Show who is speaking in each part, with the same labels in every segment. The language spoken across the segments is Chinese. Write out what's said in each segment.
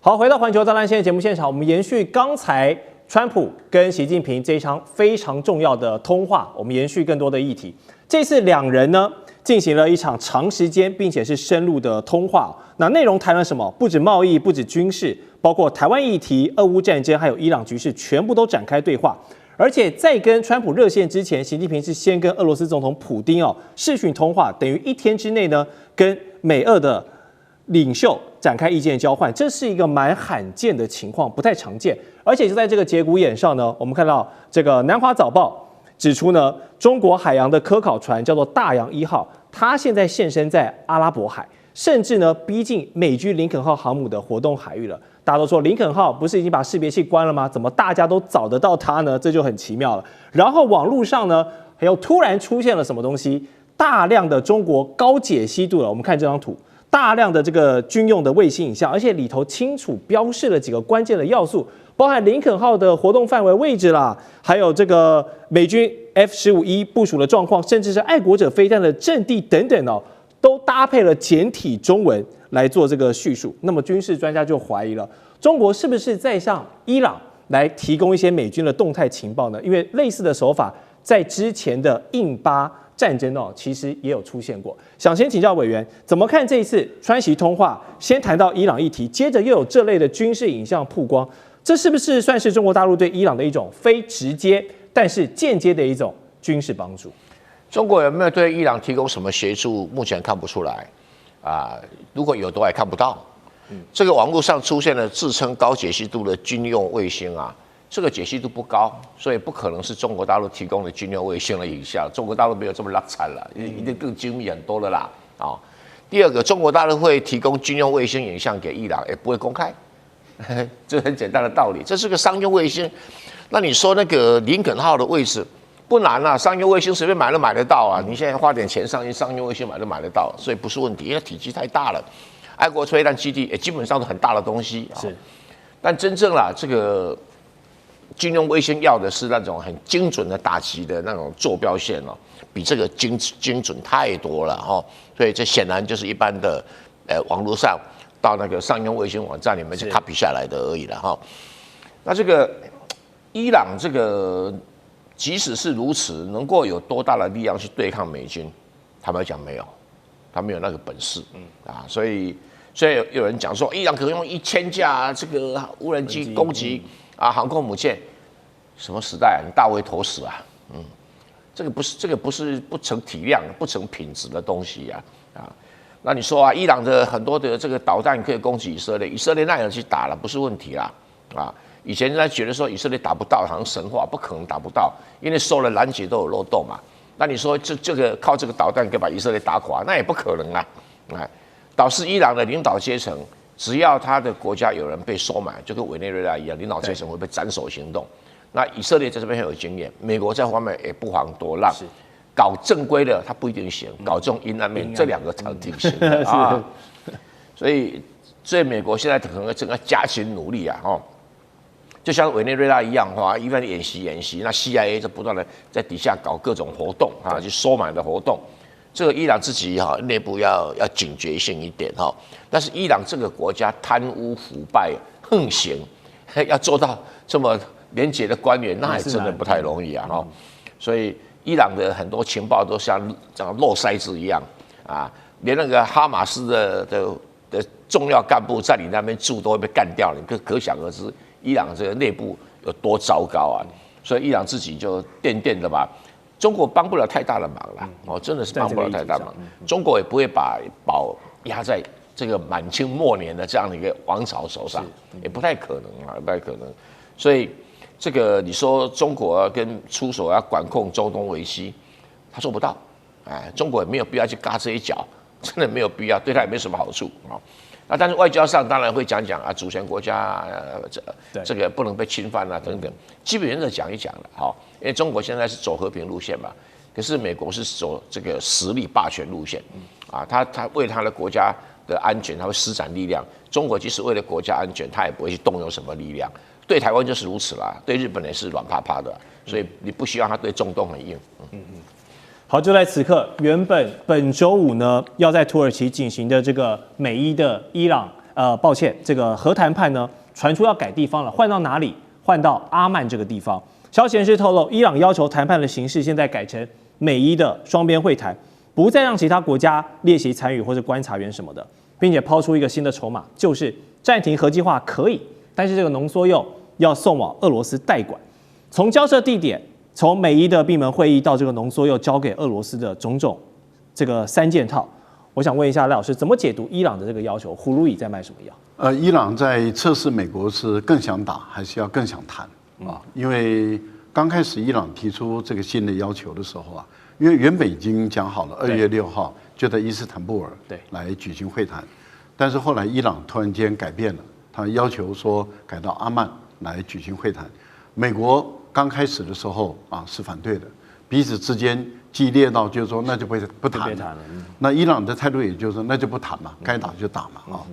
Speaker 1: 好，回到環球大戰線節目現場，我們延續剛才川普跟習近平這一場非常重要的通話，我們延續更多的議題。這次兩人呢進行了一場長時間並且是深入的通話。那內容談了什麼？不止貿易，不止軍事，包括台灣議題、俄烏戰爭，還有伊朗局勢，全部都展開對話。而且在跟川普熱線之前，習近平是先跟俄羅斯總統普丁視訊通話，等於一天之內呢跟美俄的領袖展開意見交換，這是一個蠻罕見的情況，不太常見。而且就在這個節骨眼上呢，我們看到這個南華早報指出呢，中國海洋的科考船叫做大洋1號，它現在現身在阿拉伯海，甚至呢逼近美軍林肯號航母的活動海域了。大家都說林肯號不是已經把識別器關了嗎？怎麼大家都找得到它呢？這就很奇妙了。然後網絡上呢，又突然出現了什麼東西？大量的中國高解析度了。我們看這張圖，大量的這個軍用的衛星影像，而且裡頭清楚標示了幾個關鍵的要素，包含林肯號的活動範圍位置啦，還有這個美軍 F-15E 部署的狀況，甚至是愛國者飛彈的陣地等等都搭配了簡體中文來做這個敘述。那麼軍事專家就懷疑了，中國是不是在向伊朗來提供一些美軍的動態情報呢？因為類似的手法在之前的印巴戰爭其實也有出現過。想先請教委員，怎麼看這一次川習通話？先談到伊朗議題，接着又有這類的軍事影像曝光，這是不是算是中國大陸對伊朗的一種非直接但是間接的一種軍事幫助？
Speaker 2: 中國有沒有對伊朗提供什麼協助？目前看不出來如果有都還看不到。這個網絡上出現了自稱高解析度的軍用衛星這個解析度不高，所以不可能是中國大陸提供的軍用衛星的影像。中國大陸沒有這麼拉慘了，一定更精密很多了啦。第二個，中國大陸會提供軍用衛星影像給伊朗，也不會公開，這很簡單的道理。這是個商用衛星，那你說那個林肯號的位置不難啊，商用衛星隨便買都買得到啊。你現在花點錢上去，商用衛星買都買得到，所以不是問題，因為體積太大了。愛國飞彈基地也基本上是很大的東西是，但真正这個軍用衛星要的是那種很精準的打擊的那種坐標線比這個精準太多了所以這顯然就是一般的網絡上到那個商用衛星網站裡面去 copy 下來的而已了那這個伊朗這個即使是如此，能夠有多大的力量去對抗美軍？坦白講沒有，他沒有那個本事所以有人講說，伊朗可能用1000架這個無人機攻擊航空母艦，什麼時代你大為投死這個不是不成體量、不成品質的東西那你說伊朗的很多的這個導彈可以攻擊以色列，以色列那樣去打了不是問題啦以前人家覺得說以色列打不到，好像神話，不可能打不到，因為所有的攔截都有漏洞嘛。那你說這個靠這個導彈可以把以色列打垮，那也不可能導致伊朗的領導階層，只要他的國家有人被收買，就跟委內瑞拉一樣，領導階層會被斬首行動。那以色列在這邊很有經驗，美國在方面也不遑多讓。搞正規的他不一定行，搞這種陰暗面，這兩個才挺行的所以美國現在可能正在加緊努力就像委內瑞拉一樣一般演習，那 CIA 就不斷的在底下搞各種活動去收買的活動。這個伊朗自己內部要警覺性一點但是伊朗這個國家貪污腐敗橫行，要做到這麼廉潔的官員，那還真的不太容易所以伊朗的很多情報都像漏筛子一樣連那個哈馬斯的重要幹部在你那邊住都會被幹掉，你可想而知伊朗這個內部有多糟糕所以伊朗自己就掂的吧，中國幫不了太大的忙了真的是幫不了太大忙。中國也不會把寶壓在這個滿清末年的這樣的一個王朝手上，也不太可能不太可能。所以這個你說中國跟出手要管控中東危機，他做不到中國也沒有必要去嘎這一腳，真的沒有必要，對他也沒什麼好處但是外交上當然會講主權國家這個不能被侵犯等等，基本原則講一講了因為中國現在是走和平路線嘛，可是美國是走這個實力霸權路線他為他的國家的安全他會施展力量，中國即使為了國家安全他也不會去動用什麼力量，對台灣就是如此啦，對日本也是軟趴趴的，所以你不希望他對中東很硬
Speaker 1: 好，就在此刻，原本本週五呢要在土耳其進行的這個美伊的伊朗抱歉，這個核談判呢傳出要改地方了，換到哪裡？換到阿曼這個地方。消息人士透露，伊朗要求談判的形式現在改成美伊的雙邊會談，不再讓其他國家列席參與或者觀察員什麼的，並且拋出一個新的籌碼，就是暫停核計劃可以，但是這個濃縮鈾要送往俄羅斯代管。從交涉地點，從美伊的閉門會議到這個濃縮鈾交給俄羅斯的種種這個三件套，我想問一下賴老師，怎麼解讀伊朗的這個要求？葫蘆裡在賣什麼藥？
Speaker 3: 伊朗在測試美國是更想打，還是要更想談啊？因為剛開始伊朗提出這個新的要求的時候啊，因為原本已經講好了2月6號就在伊斯坦布爾來舉行會談，但是後來伊朗突然間改變了，他要求說改到阿曼來舉行會談。美國剛開始的時候啊是反對的，彼此之間激烈到就是說那就不談了。那伊朗的態度也就是說那就不談嘛，該打就打嘛啊。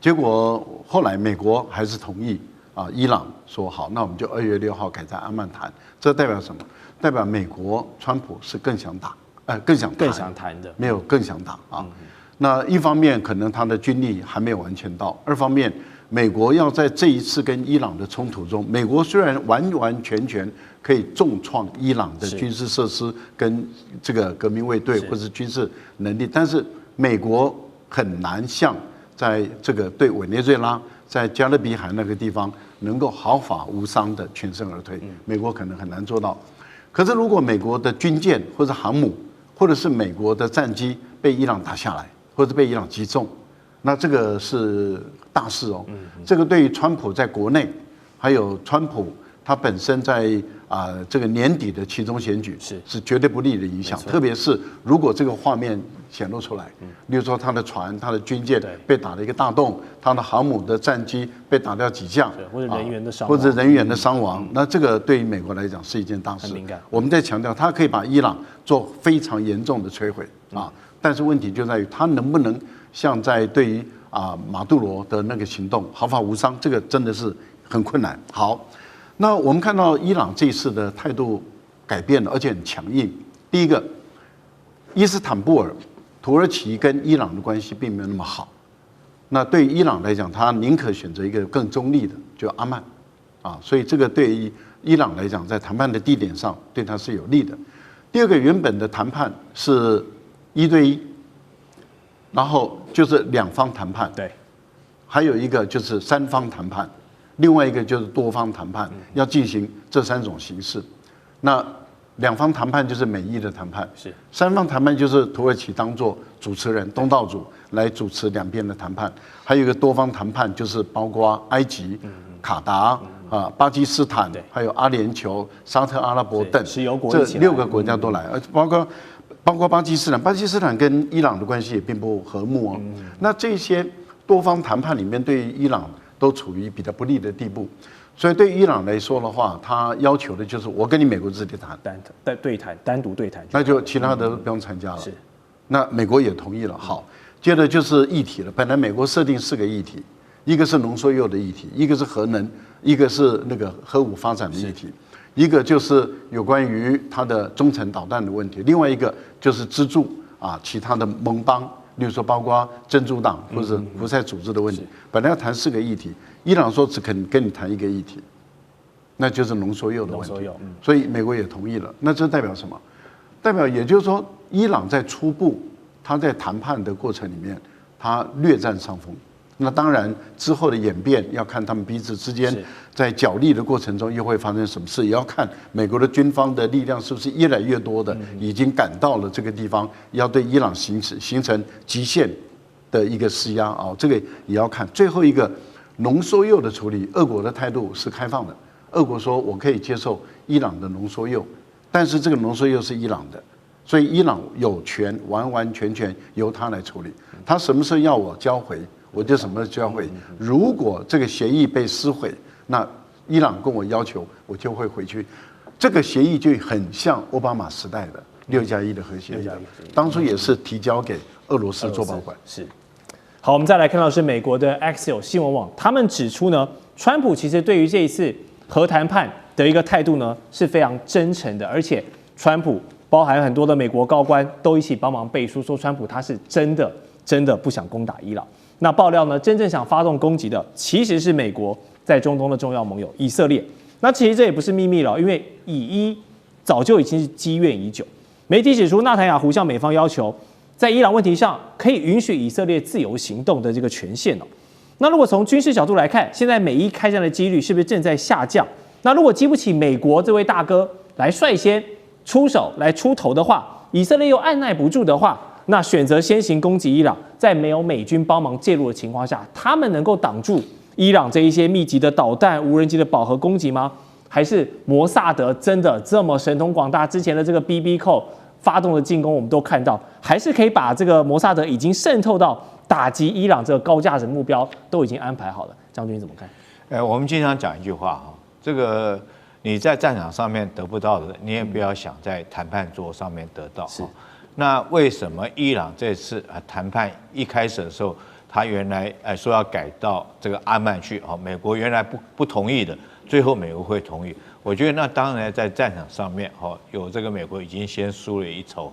Speaker 3: 結果後來美國還是同意啊，伊朗說好，那我們就2月6號改在阿曼談。這代表什麼？代表美國川普是更想打，更想談的，沒有更想打啊。那一方面可能他的軍力還沒有完全到，二方面美國要在這一次跟伊朗的衝突中，美國雖然完完全全可以重創伊朗的軍事設施跟這個革命衛隊或是軍事能力，但是美國很難像在這個對委內瑞拉在加勒比海那個地方能夠毫髮無傷的全身而退，美國可能很難做到。可是如果美國的軍艦或者航母，或者是美國的戰機被伊朗打下來，或者被伊朗擊中，那這個是大事哦。這個對於川普在國內，還有川普他本身在這個年底的期中選舉是絕對不利的影響，特別是如果這個畫面顯露出來，例如說他的船、他的軍艦被打了一個大洞，他的航母的戰機被打掉幾架，
Speaker 1: 或者人員的傷亡，
Speaker 3: 那這個對於美國來講是一件大事。我們在強調，他可以把伊朗做非常嚴重的摧毀啊，但是問題就在於他能不能像在對於馬杜羅的那個行動毫髮無傷，這個真的是很困難。好。那我們看到伊朗這一次的態度改變了，而且很強硬。第一個，伊斯坦布爾，土耳其跟伊朗的關係並沒有那麼好。那對於伊朗來講，他寧可選擇一個更中立的，就阿曼，所以這個對於伊朗來講，在談判的地點上對他是有利的。第二個，原本的談判是1對1，然後就是2方談判，對，還有一個就是3方談判。另外一個就是多方談判，要進行這3種形式。那2方談判就是美伊的談判，3方談判就是土耳其當作主持人、東道主來主持兩邊的談判。還有一個多方談判，就是包括埃及、卡達巴基斯坦，還有阿聯酋、沙特阿拉伯等這6個國家都來，包括巴基斯坦。巴基斯坦跟伊朗的關係也並不和睦哦。那這些多方談判裡面，對於伊朗都處於比較不利的地步，所以對伊朗來說的話，他要求的就是我跟你美國自己談，
Speaker 1: 單獨對談，
Speaker 3: 那就其他的都不用參加了。那美國也同意了。好，接着就是議題了。本來美國設定4個議題，一個是濃縮鈾的議題，一個是核能，一個是那個核武發展的議題，一個就是有關於它的中程導彈的問題，另外一個就是資助其他的盟邦。例如說，包括真主黨或者胡塞組織的問題，本來要談4個議題，伊朗說只肯跟你談1個議題，那就是濃縮鈾的問題。所以美國也同意了。那這代表什麼？代表也就是說，伊朗在初步他在談判的過程裡面，他略占上風。那當然之後的演變要看他們彼此之間在角力的過程中又會發生什麼事，也要看美國的軍方的力量是不是越來越多的已經趕到了這個地方，要對伊朗形成極限的一個施壓啊，這個也要看。最後一個濃縮鈾的處理，俄國的態度是開放的，俄國說我可以接受伊朗的濃縮鈾，但是這個濃縮鈾是伊朗的，所以伊朗有權完完全全由他來處理，他什麼時候要我交回，我就什麼時候交回。如果這個協議被撕毀，那伊朗跟我要求，我就會回去。這個協議就很像奧巴馬時代的6+1的核協議，當初也是提交給俄羅斯做保管。
Speaker 1: 是。好，我們再來看到是美國的 Axios 新聞網，他們指出呢，川普其實對於這一次核談判的一個態度呢是非常真誠的，而且川普包含很多的美國高官都一起幫忙背書，說川普他是真的不想攻打伊朗。那爆料呢，真正想發動攻擊的其實是美國在中東的重要盟友以色列。那其實這也不是秘密了，因為以伊早就已經是積怨已久。媒體指出，納坦雅胡向美方要求，在伊朗問題上可以允許以色列自由行動的這個權限哦。那如果從軍事角度來看，現在美伊開戰的幾率是不是正在下降？那如果經不起美國這位大哥來率先出手來出頭的話，以色列又按捺不住的話，那選擇先行攻擊伊朗，在沒有美軍幫忙介入的情況下，他們能夠擋住伊朗這一些密集的導彈、無人機的飽和攻擊嗎？還是摩薩德真的這麼神通廣大？之前的這個 BB 扣發動的進攻，我們都看到，還是可以把這個摩薩德已經滲透到打擊伊朗這個高價值目標都已經安排好了。將軍怎麼看？
Speaker 4: 我們經常講一句話哈，這個你在戰場上面得不到的，你也不要想在談判桌上面得到。是。那為什麼伊朗這次談判一開始的時候，他原來說要改到這個阿曼去，美國原來不同意的，最後美國會同意？我覺得那當然在戰場上面有這個美國已經先輸了一籌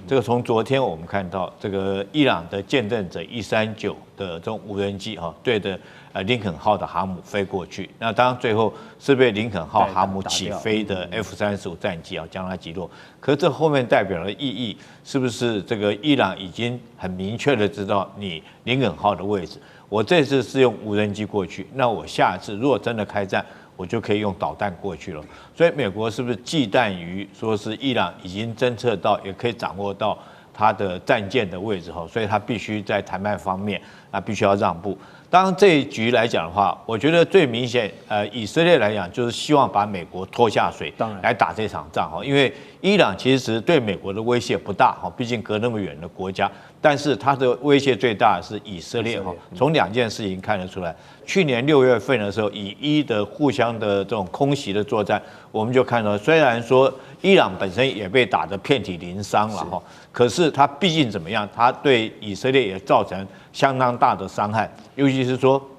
Speaker 4: 這個從昨天我們看到這個伊朗的見證者139的這種無人機對着林肯號的航母飛過去，那當然最後是被林肯號航母起飛的 F-35戰機將它擊落。可是這後面代表的意義是不是這個伊朗已經很明確的知道你林肯號的位置？我這次是用無人機過去，那我下一次如果真的開戰，我就可以用導彈過去了。所以美國是不是忌憚於說是伊朗已經偵測到，也可以掌握到它的戰艦的位置所以它必須在談判方面必須要讓步。當然這一局來講的話，我覺得最明顯，以色列來講就是希望把美國拖下水，來打這場仗因為伊朗其實對美國的威脅不大畢竟隔那麼遠的國家，但是它的威脅最大的是以色列從兩件事情看得出來。去年6月份的時候，以伊的互相的這種空襲的作戰，我們就看到，雖然說伊朗本身也被打得遍體鱗傷了可是它畢竟怎麼樣，它對以色列也造成相當大的傷害，尤其是說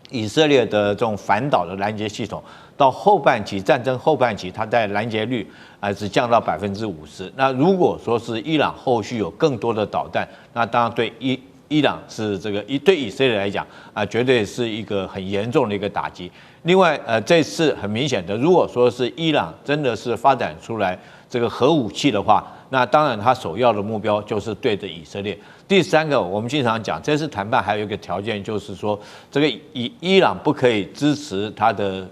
Speaker 4: 以色列的這種反導的攔截系統，到後半期戰爭後半期，它在攔截率只降到50%。那如果說是伊朗後續有更多的導彈，那當然對伊朗是這個對以色列來講絕對是一個很嚴重的一個打擊。另外這次很明顯的，如果說是伊朗真的是發展出來這個核武器的話，那當然他首要的目標就是對着以色列。第三個，我們經常講，這次談判還有一個條件，就是說這個伊朗不可以支持他的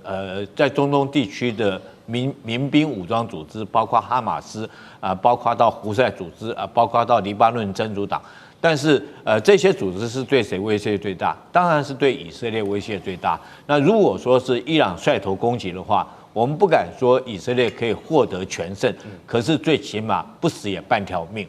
Speaker 4: 在中東地區的民兵武裝組織，包括哈馬斯包括到胡塞組織包括到黎巴嫩真主黨。但是這些組織是對誰威脅最大？當然是對以色列威脅最大。那如果說是伊朗率頭攻擊的話，我們不敢說以色列可以獲得全勝，可是最起碼不死也半條命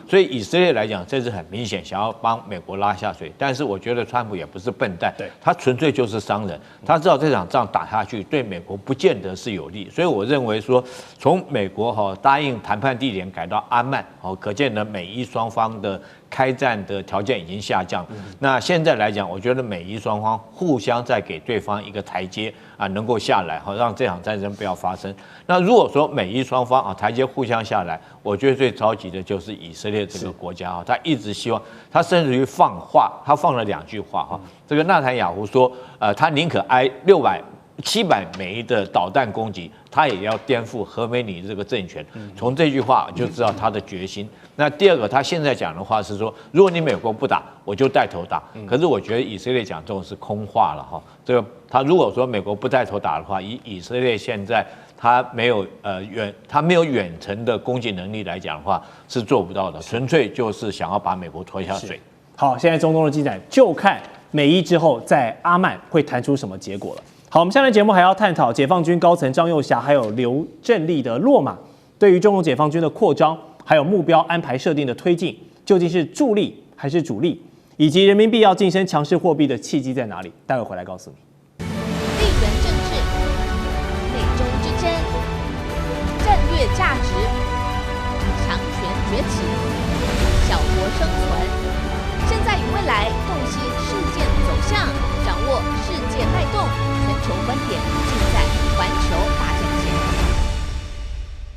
Speaker 4: 所以以色列來講，這是很明顯想要幫美國拉下水。但是我覺得川普也不是笨蛋，他純粹就是商人，他知道這場仗打下去對美國不見得是有利。所以我認為說，從美國答應談判地點改到阿曼可見的美伊雙方的開戰的條件已經下降。那現在來講，我覺得美伊雙方互相再給對方一個台階能夠下來讓這場戰爭不要發生。那如果說美伊雙方台階互相下來，我覺得最着急的就是以色列這個國家他一直希望，他甚至於放話，他放了2句話這個納坦雅胡說，他寧可挨700枚的導彈攻擊，他也要顛覆荷梅尼這個政權。從這句話就知道他的決心。那第二個，他現在講的話是說，如果你美國不打，我就帶頭打。可是我覺得以色列講這種是空話了這個他如果說美國不帶頭打的話，以色列現在他沒有遠程的攻擊能力來講的話，是做不到的。純粹就是想要把美國拖下水。
Speaker 1: 好，現在中東的進展就看美伊之後在阿曼會談出什麼結果了。好，我們下面節目還要探討解放軍高層張又俠還有劉振立的落馬，對於中共解放軍的擴張還有目標安排設定的推進，究竟是助力還是主力，以及人民幣要晉升強勢貨幣的契機在哪裡？待會回來告訴你。
Speaker 5: 地緣政治、美中之爭、戰略價值、強權崛起、小國生存，現在與未來洞悉事件走向，掌握世界脈動。全球觀點盡在環球大戰線。